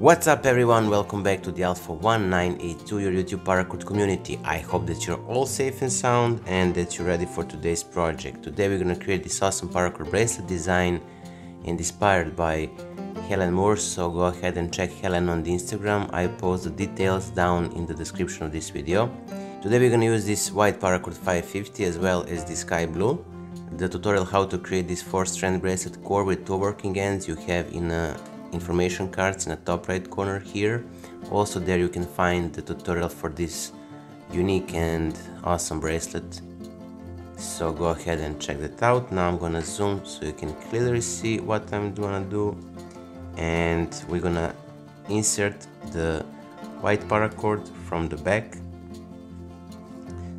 What's up everyone, welcome back to the Alpha 1982, your YouTube paracord community. I hope that you're all safe and sound and that you're ready for today's project. Today we're gonna create this awesome paracord bracelet design and inspired by Helen Moore, so go ahead and check Helen on the Instagram. I post the details down in the description of this video. Today we're gonna use this white Paracord 550 as well as the sky blue. The tutorial how to create this 4-strand bracelet core with 2 working ends you have in information cards in the top right corner here. Also there you can find the tutorial for this unique and awesome bracelet. So go ahead and check that out. Now I'm gonna zoom so you can clearly see what I'm gonna do. And we're gonna insert the white paracord from the back.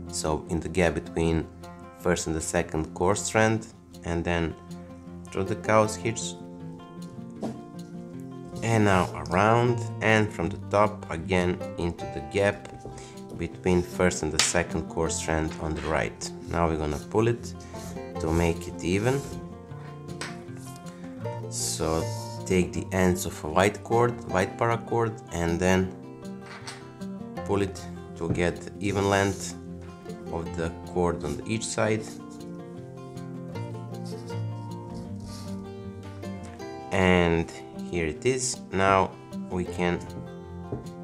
So in the gap between first and the second core strand, and then through the cow's hitch. And now around and from the top again into the gap between first and the second core strand on the right. Now we're gonna pull it to make it even. So take the ends of a white paracord, and then pull it to get even length of the cord on each side. And here it is. Now we can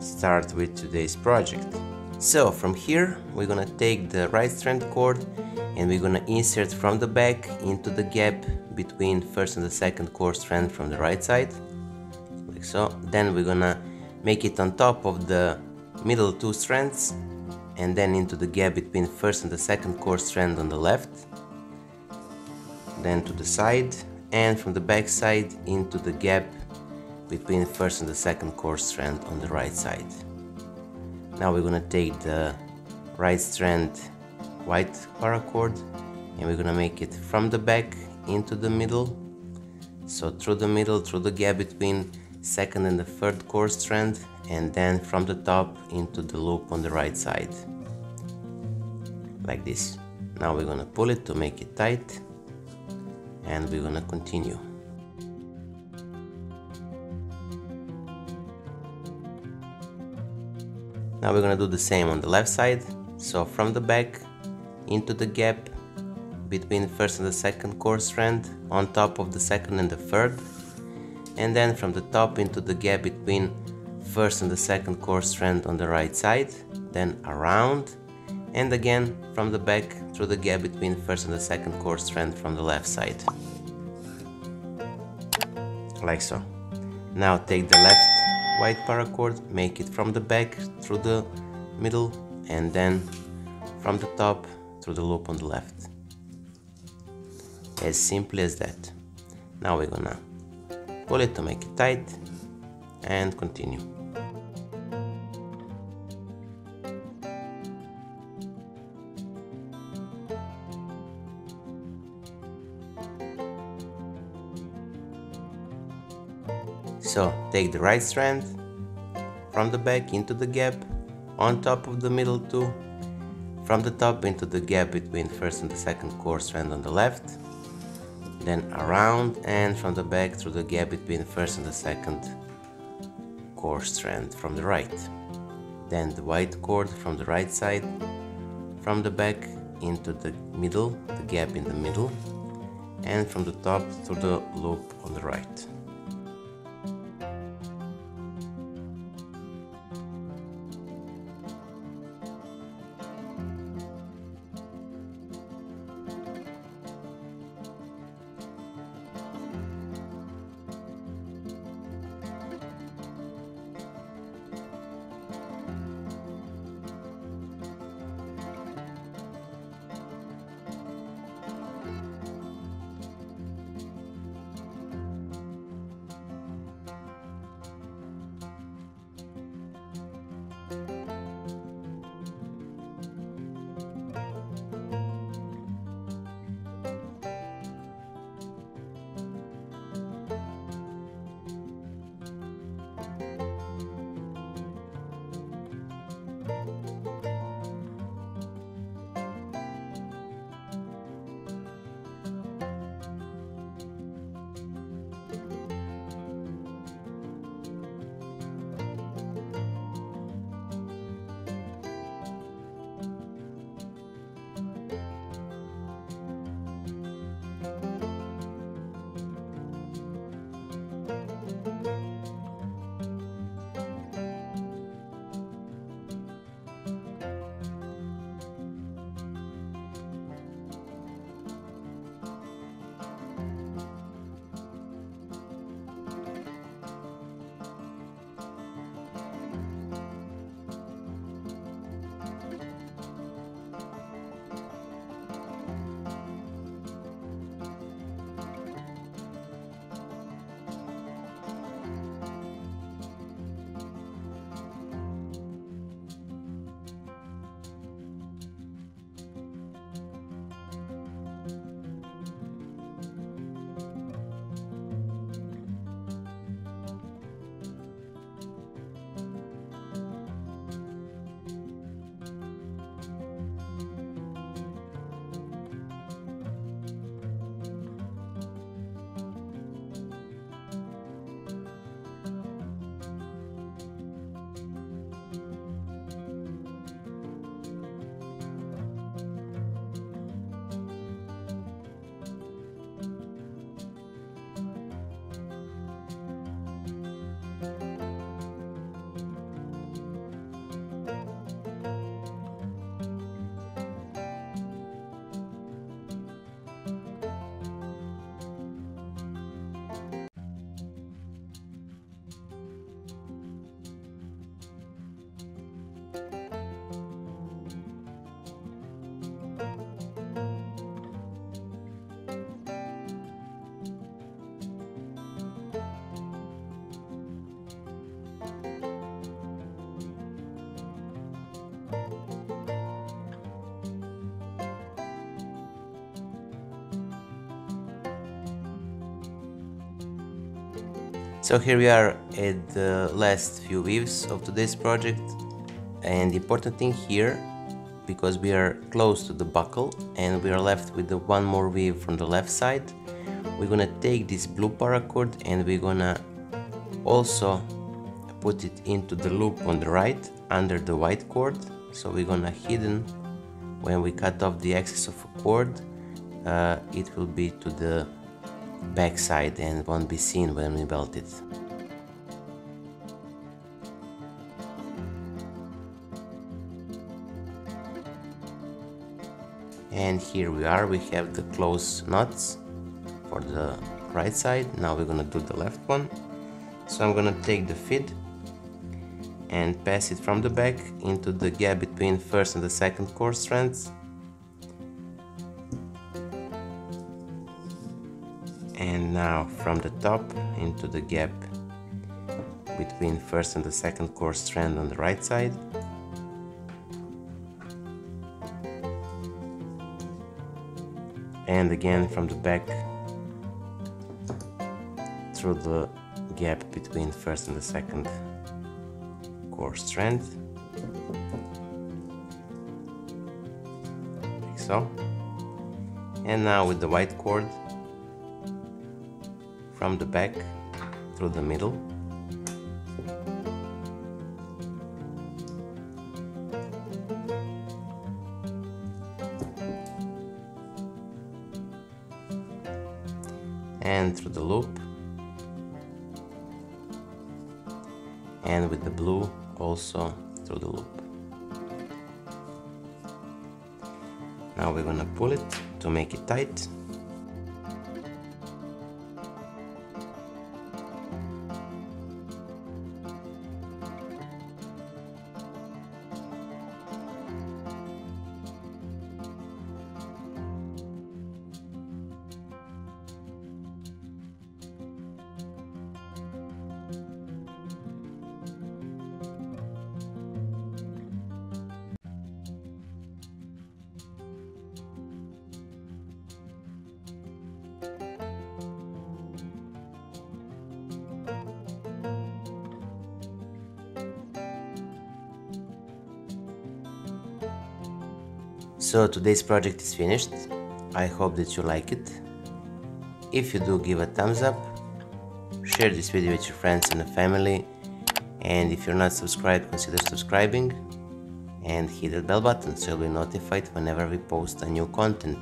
start with today's project. So from here we're gonna take the right strand cord and we're gonna insert from the back into the gap between first and the second core strand from the right side, like so. Then we're gonna make it on top of the middle 2 strands, and then into the gap between first and the second core strand on the left, then to the side, and from the back side into the gap between first and the second core strand on the right side. Now we're gonna take the right strand white paracord and we're gonna make it from the back into the middle, so through the middle, through the gap between second and the third core strand, and then from the top into the loop on the right side, like this. Now we're gonna pull it to make it tight, and we're gonna continue. Now we're gonna do the same on the left side. So from the back into the gap between first and the second core strand on top of the second and the third, and then from the top into the gap between first and the second core strand on the right side, then around, and again from the back through the gap between first and the second core strand from the left side, like so. Now take the left white paracord, make it from the back through the middle, and then from the top through the loop on the left. As simple as that. Now we're gonna pull it to make it tight and continue. So take the right strand from the back into the gap on top of the middle 2, from the top into the gap between first and the second core strand on the left, then around and from the back through the gap between first and the second core strand from the right. Then the white cord from the right side, from the back into the middle, the gap in the middle, and from the top through the loop on the right. So here we are at the last few weaves of today's project, and the important thing here, because we are close to the buckle and we are left with the one more weave from the left side, we're gonna take this blue paracord and we're gonna also put it into the loop on the right under the white cord. So we're gonna hidden, when we cut off the excess of a cord, it will be to the back side and won't be seen when we weld it. And here we are, we have the close knots for the right side. Now we're gonna do the left one. So I'm gonna take the feed and pass it from the back into the gap between first and the second cord strands. And now from the top into the gap between first and the second cord strand on the right side. And again from the back through the gap between first and the second cord strand, like so. And now with the white cord, from the back through the middle, and through the loop, and with the blue also through the loop. Now we're gonna pull it to make it tight. So today's project is finished. I hope that you like it. If you do, give a thumbs up, share this video with your friends and family, and if you're not subscribed, consider subscribing and hit the bell button so you'll be notified whenever we post a new content.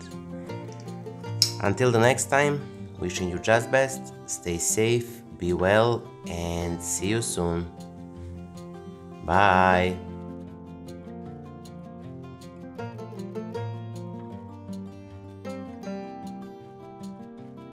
Until the next time, wishing you just best, stay safe, be well, and see you soon. Bye!